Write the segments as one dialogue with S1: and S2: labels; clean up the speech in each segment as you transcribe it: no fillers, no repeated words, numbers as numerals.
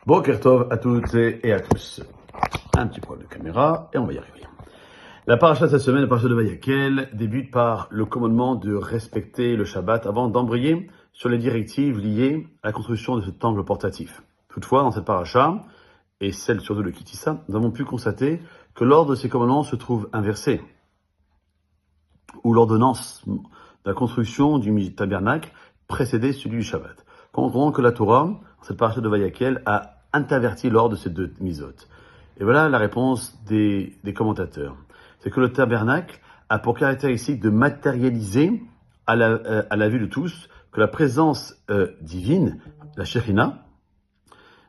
S1: Boker Tov à toutes et à tous. Un petit problème de caméra et on va y arriver. La paracha de cette semaine, la paracha de Vayakel, débute par le commandement de respecter le Shabbat avant d'embrayer sur les directives liées à la construction de ce temple portatif. Toutefois, dans cette paracha, et celle surtout de Kitissa, nous avons pu constater que l'ordre de ces commandements se trouve inversé, où l'ordonnance de la construction du tabernacle précédait celui du Shabbat. Comprenons que la Torah, dans cette paracha de Vayakel, a interverti l'ordre de ces deux misotes. Et voilà la réponse des commentateurs. C'est que le tabernacle a pour caractéristique de matérialiser à la vue de tous que la présence divine, la Shekhinah,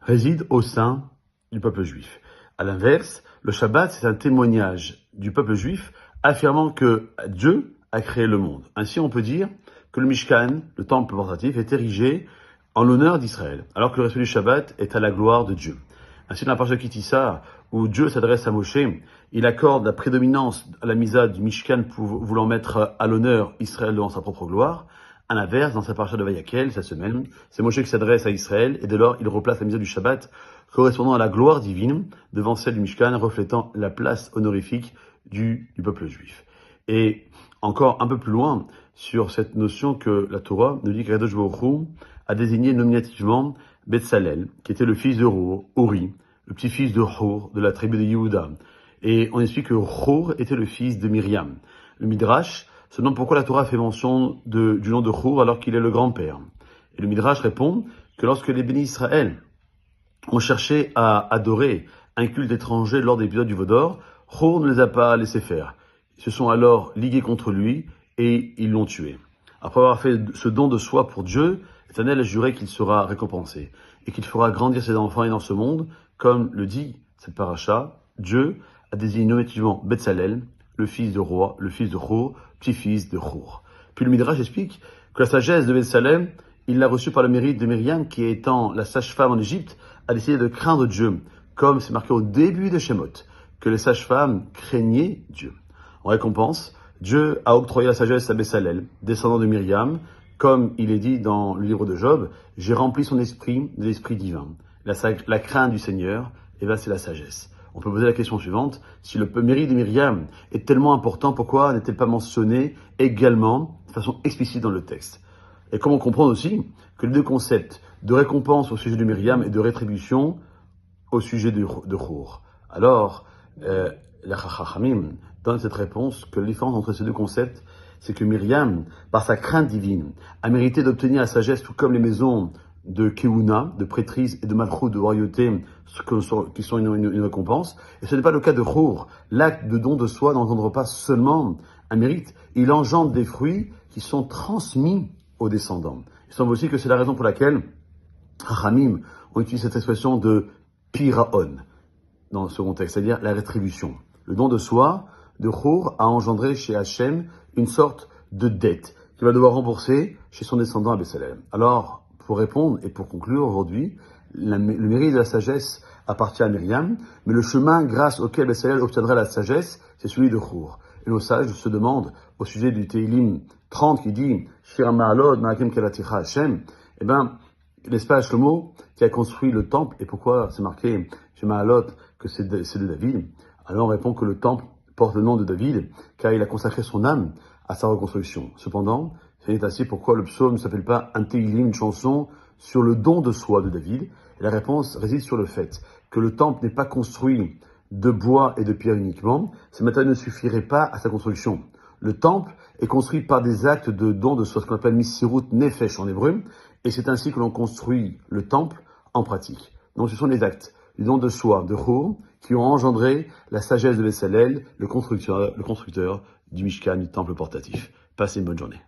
S1: réside au sein du peuple juif. À l'inverse, le Shabbat, c'est un témoignage du peuple juif affirmant que Dieu a créé le monde. Ainsi, on peut dire que le Mishkan, le temple portatif, est érigé en l'honneur d'Israël, alors que le respect du Shabbat est à la gloire de Dieu. Ainsi, dans la paracha de Kitissa, où Dieu s'adresse à Moshe, il accorde la prédominance à la misa du Mishkan voulant mettre à l'honneur Israël devant sa propre gloire. À l'inverse, dans sa paracha de Vayakel, cette semaine, c'est Moshe qui s'adresse à Israël, et dès lors, il replace la misa du Shabbat correspondant à la gloire divine devant celle du Mishkan, reflétant la place honorifique du peuple juif. Et encore un peu plus loin, sur cette notion que la Torah nous dit qu'Akadosh Baruch Hu a désigné nominativement Betsalel, qui était le fils de Uri, le petit-fils de Hur, de la tribu de Yehuda. Et on explique que Hur était le fils de Myriam. Le Midrash se demande pourquoi la Torah fait mention du nom de Hur alors qu'il est le grand-père. Et le Midrash répond que lorsque les bénis Israël ont cherché à adorer un culte étranger lors des épisodes du Vaudor, Hur ne les a pas laissés faire. Ils se sont alors ligués contre lui et ils l'ont tué. Après avoir fait ce don de soi pour Dieu, l'Éternel a juré qu'il sera récompensé et qu'il fera grandir ses enfants et dans ce monde, comme le dit cette paracha, Dieu a désigné nominativement Betsalel, le fils de roi, le fils de Hur, petit-fils de Hur. Puis le Midrash explique que la sagesse de Betsalel, il l'a reçue par le mérite de Myriam, qui étant la sage-femme en Égypte, a décidé de craindre Dieu, comme c'est marqué au début de Shemot, que les sages-femmes craignaient Dieu. En récompense, Dieu a octroyé la sagesse à Betsalel, descendant de Myriam, comme il est dit dans le livre de Job, j'ai rempli son esprit de l'esprit divin. La crainte du Seigneur, et là c'est la sagesse. On peut poser la question suivante, si le mérite de Myriam est tellement important, pourquoi n'est-il pas mentionné également de façon explicite dans le texte? Et comment comprendre aussi que les deux concepts de récompense au sujet de Myriam et de rétribution au sujet de Hur. Alors, la Chachamim donne cette réponse que la différence entre ces deux concepts, c'est que Myriam, par sa crainte divine, a mérité d'obtenir la sagesse, tout comme les maisons de Keuna, de prêtrise et de Malchut, de royauté, qui sont une récompense. Et ce n'est pas le cas de Hur. L'acte de don de soi n'engendre pas seulement un mérite, il engendre des fruits qui sont transmis aux descendants. Il semble aussi que c'est la raison pour laquelle Chachamim ont utilisé cette expression de piraon dans ce contexte, c'est-à-dire la rétribution. Le don de soi de Hur a engendré chez Hachem une sorte de dette qu'il va devoir rembourser chez son descendant à Betsalel. Alors, pour répondre et pour conclure aujourd'hui, le mérite de la sagesse appartient à Myriam, mais le chemin grâce auquel Betsalel obtiendra la sagesse, c'est celui de Hur. Et nos sages se demandent au sujet du Tehillim 30 qui dit Shir Ma'alot Ma'akim Kelaticha Hachem, eh bien, n'est-ce pas Shlomo qui a construit le temple, et pourquoi c'est marqué chez Ma'alot que c'est de David? Alors on répond que le temple porte le nom de David, car il a consacré son âme à sa reconstruction. Cependant, c'est ainsi pourquoi le psaume ne s'appelle pas un Tehillim, une chanson sur le don de soi de David. Et la réponse réside sur le fait que le temple n'est pas construit de bois et de pierre uniquement. Ces matériaux ne suffiraient pas à sa construction. Le temple est construit par des actes de don de soi, ce qu'on appelle Missirut Nefesh en hébreu, et c'est ainsi que l'on construit le temple en pratique. Donc ce sont les actes du don de soi de Hur qui ont engendré la sagesse de Betsalel, le constructeur du Mishkan, du temple portatif. Passez une bonne journée.